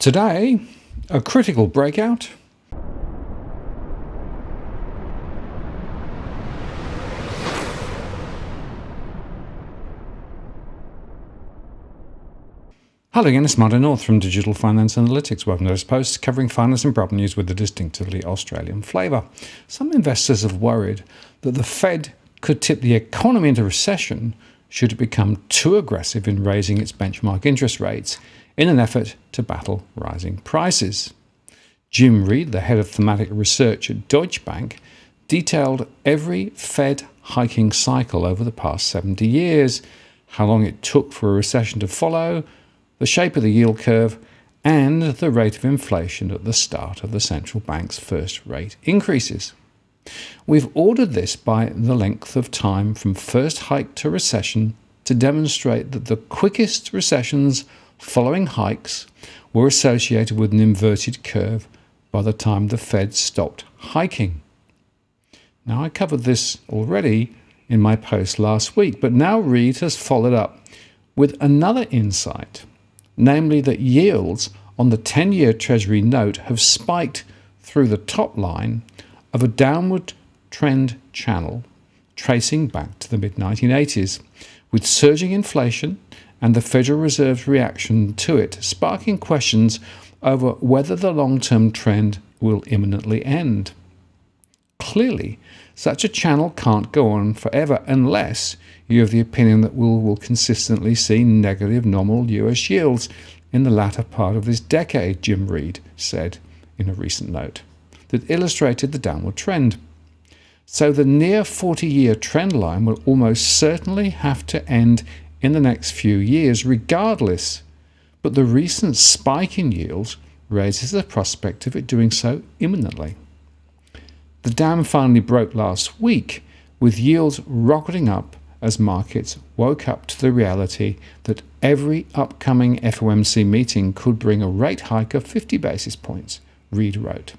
Today, a critical breakout. Hello again, it's Martin North from Digital Finance Analytics. Welcome to this post covering finance and property news with a distinctively Australian flavour. Some investors have worried that the Fed could tip the economy into recession should it become too aggressive in raising its benchmark interest rates in an effort to battle rising prices. Jim Reid, the head of thematic research at Deutsche Bank, detailed every Fed hiking cycle over the past 70 years, how long it took for a recession to follow, the shape of the yield curve, and the rate of inflation at the start of the central bank's first rate increases. We've ordered this by the length of time from first hike to recession to demonstrate that the quickest recessions following hikes were associated with an inverted curve by the time the Fed stopped hiking. Now, I covered this already in my post last week, but now Reid has followed up with another insight, namely that yields on the 10-year Treasury note have spiked through the top line of a downward trend channel tracing back to the mid-1980s, with surging inflation and the Federal Reserve's reaction to it sparking questions over whether the long-term trend will imminently end. Clearly, such a channel can't go on forever unless you have the opinion that we will consistently see negative nominal US yields in the latter part of this decade, Jim Reid said in a recent note that illustrated the downward trend. So the near 40-year trend line will almost certainly have to end in the next few years regardless, but the recent spike in yields raises the prospect of it doing so imminently. The dam finally broke last week, with yields rocketing up as markets woke up to the reality that every upcoming FOMC meeting could bring a rate hike of 50 basis points, Reid wrote.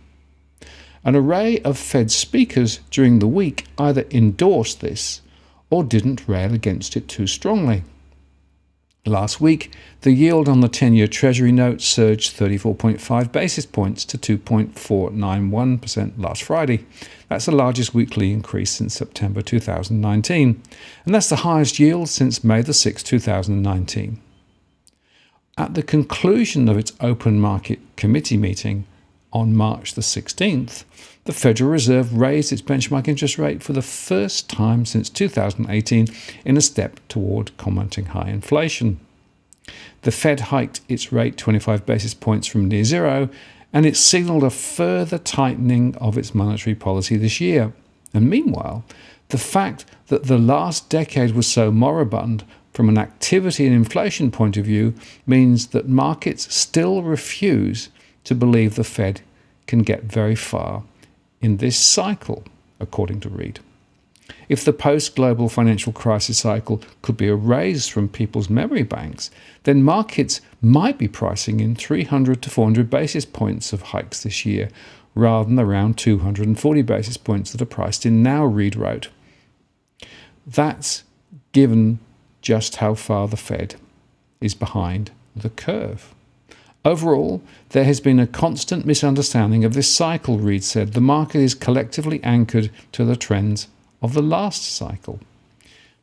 An array of Fed speakers during the week either endorsed this or didn't rail against it too strongly. Last week, the yield on the 10-year Treasury note surged 34.5 basis points to 2.491% last Friday. That's the largest weekly increase since September 2019, and that's the highest yield since May 6, 2019. At the conclusion of its open market committee meeting on March the 16th, the Federal Reserve raised its benchmark interest rate for the first time since 2018 in a step toward combating high inflation. The Fed hiked its rate 25 basis points from near zero, and it signalled a further tightening of its monetary policy this year. And meanwhile, the fact that the last decade was so moribund from an activity and inflation point of view means that markets still refuse to believe the Fed can get very far in this cycle, according to Reid. If the post-global financial crisis cycle could be erased from people's memory banks, then markets might be pricing in 300 to 400 basis points of hikes this year, rather than around 240 basis points that are priced in now, Reid wrote. That's given just how far the Fed is behind the curve. Overall, there has been a constant misunderstanding of this cycle, Reid said. The market is collectively anchored to the trends of the last cycle.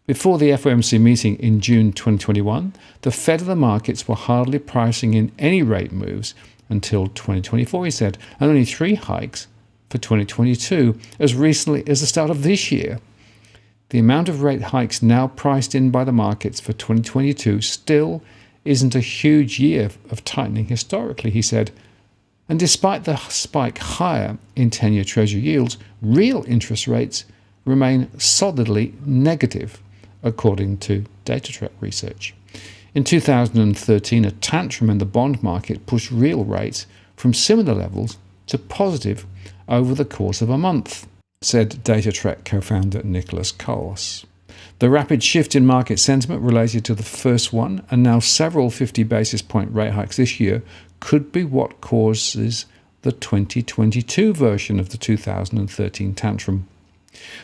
Before the FOMC meeting in June 2021, the Fed and the markets were hardly pricing in any rate moves until 2024, he said, and only 3 hikes for 2022 as recently as the start of this year. The amount of rate hikes now priced in by the markets for 2022 still isn't a huge year of tightening historically, he said. And despite the spike higher in 10-year Treasury yields, real interest rates remain solidly negative, according to DataTrack research. In 2013, a tantrum in the bond market pushed real rates from similar levels to positive over the course of a month, said DataTrack co-founder Nicholas Colas. The rapid shift in market sentiment related to the first one and now several 50 basis point rate hikes this year could be what causes the 2022 version of the 2013 tantrum.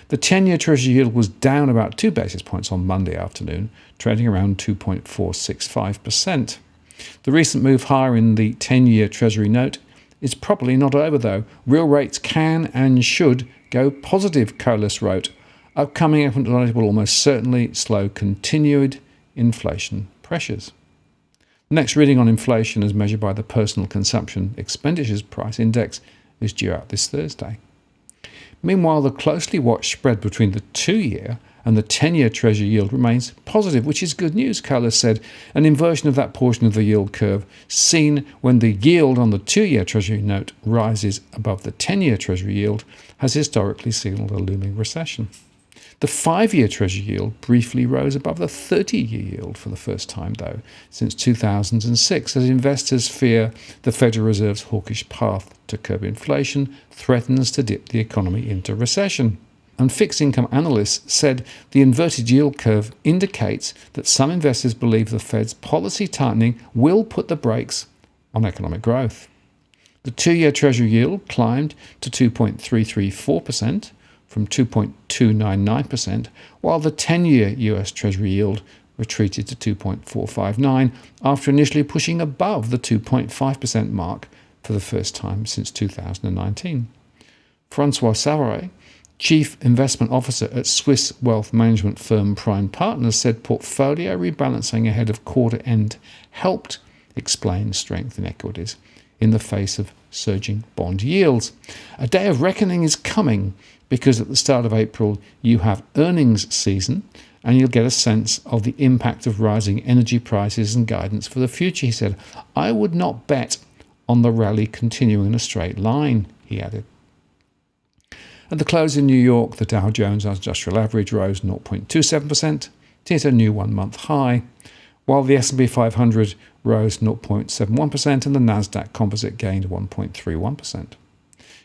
The 10-year Treasury yield was down about 2 basis points on Monday afternoon, trading around 2.465%. The recent move higher in the 10-year Treasury note is probably not over, though. Real rates can and should go positive, Colas wrote. Upcoming economic will almost certainly slow continued inflation pressures. The next reading on inflation, as measured by the Personal Consumption Expenditures Price Index, is due out this Thursday. Meanwhile, the closely watched spread between the 2-year and the 10-year Treasury yield remains positive, which is good news, Colas said. An inversion of that portion of the yield curve seen when the yield on the 2-year Treasury note rises above the 10-year Treasury yield has historically signalled a looming recession. The 5-year Treasury yield briefly rose above the 30-year yield for the first time, though, since 2006, as investors fear the Federal Reserve's hawkish path to curb inflation threatens to dip the economy into recession. And fixed income analysts said the inverted yield curve indicates that some investors believe the Fed's policy tightening will put the brakes on economic growth. The 2-year Treasury yield climbed to 2.334% from 2.299%, while the 10-year US Treasury yield retreated to 2.459 after initially pushing above the 2.5% mark for the first time since 2019. Francois Savary, Chief Investment Officer at Swiss wealth management firm Prime Partners, said portfolio rebalancing ahead of quarter end helped explain strength in equities in the face of surging bond yields. A day of reckoning is coming because at the start of April you have earnings season and you'll get a sense of the impact of rising energy prices and guidance for the future, he said. I would not bet on the rally continuing in a straight line, he added. At the close in New York, the Dow Jones Industrial Average rose 0.27% to hit a new one-month high, while the S&P 500 rose 0.71% and the Nasdaq Composite gained 1.31%.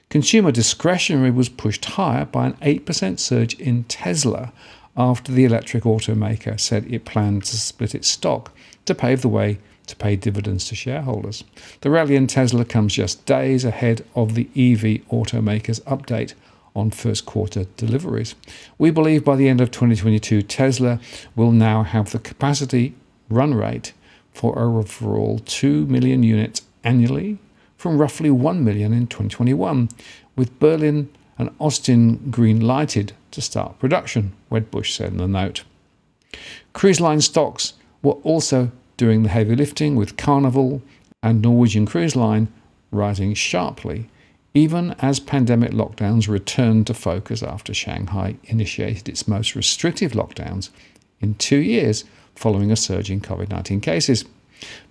Consumer discretionary was pushed higher by an 8% surge in Tesla after the electric automaker said it planned to split its stock to pave the way to pay dividends to shareholders. The rally in Tesla comes just days ahead of the EV automaker's update on first quarter deliveries. We believe by the end of 2022, Tesla will now have the capacity run rate for overall 2 million units annually from roughly 1 million in 2021, with Berlin and Austin green-lighted to start production, Wedbush said in the note. Cruise line stocks were also doing the heavy lifting, with Carnival and Norwegian Cruise Line rising sharply, even as pandemic lockdowns returned to focus after Shanghai initiated its most restrictive lockdowns in 2 years following a surge in COVID-19 cases.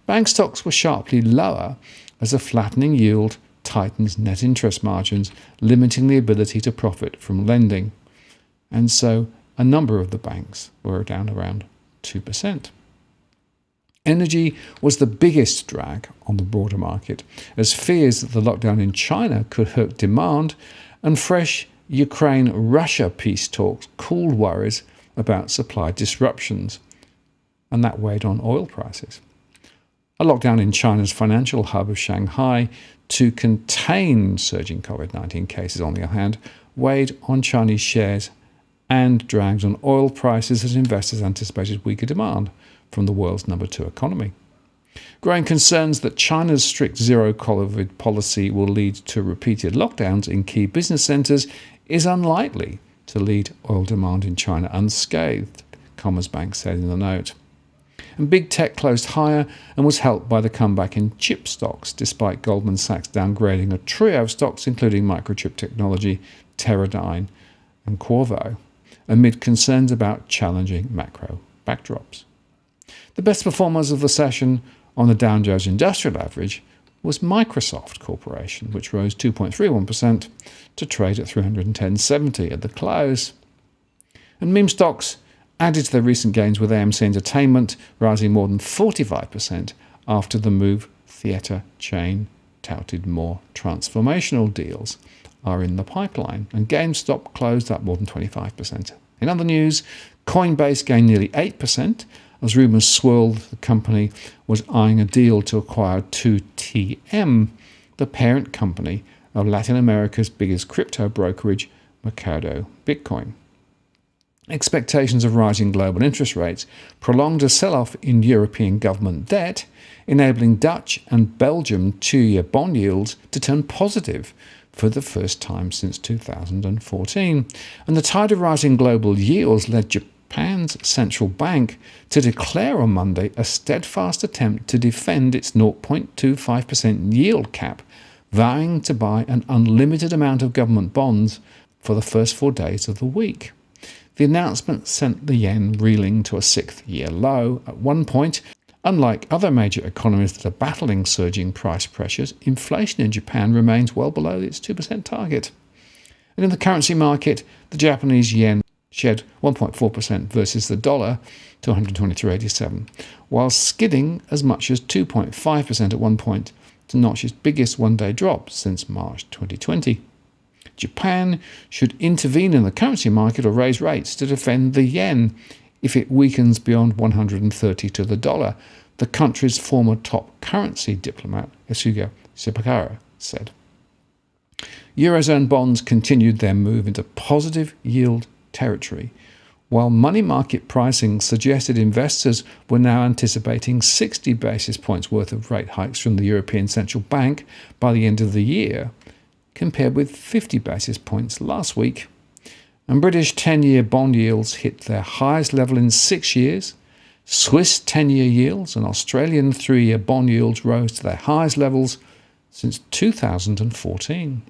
Bank stocks were sharply lower as a flattening yield tightens net interest margins, limiting the ability to profit from lending. And so a number of the banks were down around 2%. Energy was the biggest drag on the broader market, as fears that the lockdown in China could hurt demand and fresh Ukraine-Russia peace talks cooled worries about supply disruptions, and that weighed on oil prices. A lockdown in China's financial hub of Shanghai to contain surging COVID-19 cases, on the other hand, weighed on Chinese shares and dragged on oil prices as investors anticipated weaker demand from the world's number 2 economy. Growing concerns that China's strict zero-COVID policy will lead to repeated lockdowns in key business centres is unlikely to lead oil demand in China unscathed, Commerzbank said in the note. And big tech closed higher and was helped by the comeback in chip stocks, despite Goldman Sachs downgrading a trio of stocks including Microchip Technology, Teradyne and Qorvo, amid concerns about challenging macro backdrops. The best performers of the session on the Dow Jones Industrial Average was Microsoft Corporation, which rose 2.31% to trade at 310.70 at the close. And meme stocks added to their recent gains, with AMC Entertainment rising more than 45% after the Move theatre chain touted more transformational deals are in the pipeline, and GameStop closed up more than 25%. In other news, Coinbase gained nearly 8% as rumours swirled the company was eyeing a deal to acquire 2TM, the parent company of Latin America's biggest crypto brokerage, Mercado Bitcoin. Expectations of rising global interest rates prolonged a sell-off in European government debt, enabling Dutch and Belgium 2-year bond yields to turn positive for the first time since 2014. And the tide of rising global yields led Japan's central bank to declare on Monday a steadfast attempt to defend its 0.25% yield cap, vowing to buy an unlimited amount of government bonds for the first 4 days of the week. The announcement sent the yen reeling to a 6th-year low. At one point, unlike other major economies that are battling surging price pressures, inflation in Japan remains well below its 2% target. And in the currency market, the Japanese yen shed 1.4% versus the dollar to 123.87, while skidding as much as 2.5% at one point to notch its biggest one-day drop since March 2020. Japan should intervene in the currency market or raise rates to defend the yen if it weakens beyond 130 to the dollar, the country's former top currency diplomat, Yasuga Shibakara, said. Eurozone bonds continued their move into positive yield territory, while money market pricing suggested investors were now anticipating 60 basis points worth of rate hikes from the European Central Bank by the end of the year, compared with 50 basis points last week. And British 10-year bond yields hit their highest level in 6 years. Swiss 10-year yields and Australian 3-year bond yields rose to their highest levels since 2014.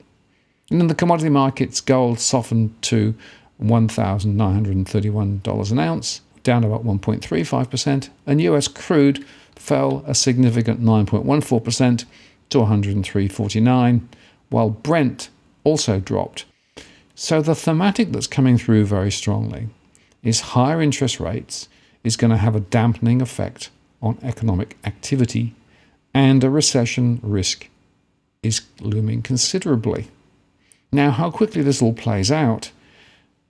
And in the commodity markets, gold softened to $1,931 an ounce, down about 1.35%, and US crude fell a significant 9.14% to $103.49, while Brent also dropped. So the thematic that's coming through very strongly is higher interest rates is going to have a dampening effect on economic activity, and a recession risk is looming considerably. Now, how quickly this all plays out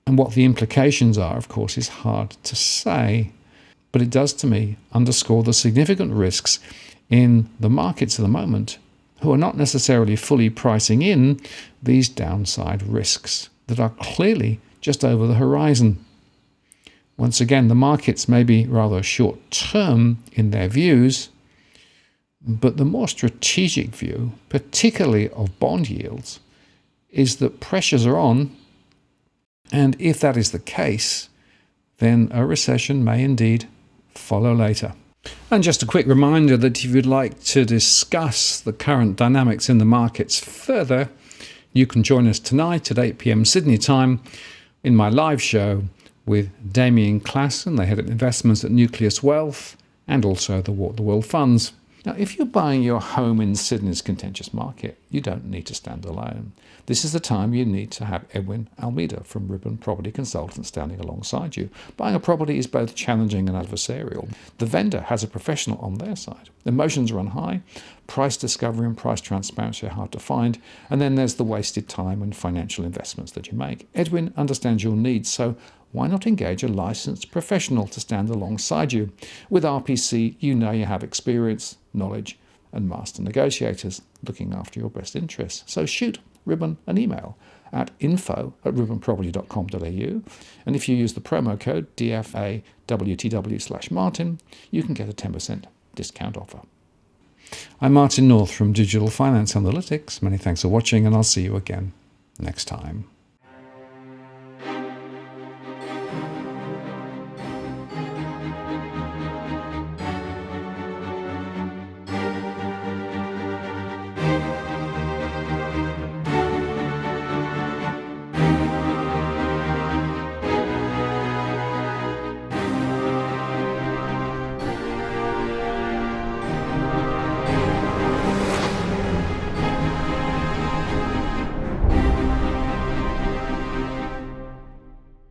and what the implications are, of course, is hard to say, but it does, to me, underscore the significant risks in the markets at the moment, who are not necessarily fully pricing in these downside risks that are clearly just over the horizon. Once again, the markets may be rather short-term in their views, but the more strategic view, particularly of bond yields, is that pressures are on, and if that is the case, then a recession may indeed follow later. And just a quick reminder that if you'd like to discuss the current dynamics in the markets further, you can join us tonight at 8 p.m. Sydney time in my live show with Damien Klassen, the head of investments at Nucleus Wealth, and also the Walk the World funds. Now, if you're buying your home in Sydney's contentious market, you don't need to stand alone. This is the time you need to have Edwin Almeida from Ribbon Property Consultants standing alongside you. Buying a property is both challenging and adversarial. The vendor has a professional on their side. Emotions run high, price discovery and price transparency are hard to find, and then there's the wasted time and financial investments that you make. Edwin understands your needs, so why not engage a licensed professional to stand alongside you? With RPC, you know you have experience, knowledge, and master negotiators looking after your best interests. So shoot Ribbon an email at info@ribbonproperty.com.au, and if you use the promo code DFAWTW/Martin, you can get a 10% discount offer. I'm Martin North from Digital Finance Analytics. Many thanks for watching, and I'll see you again next time.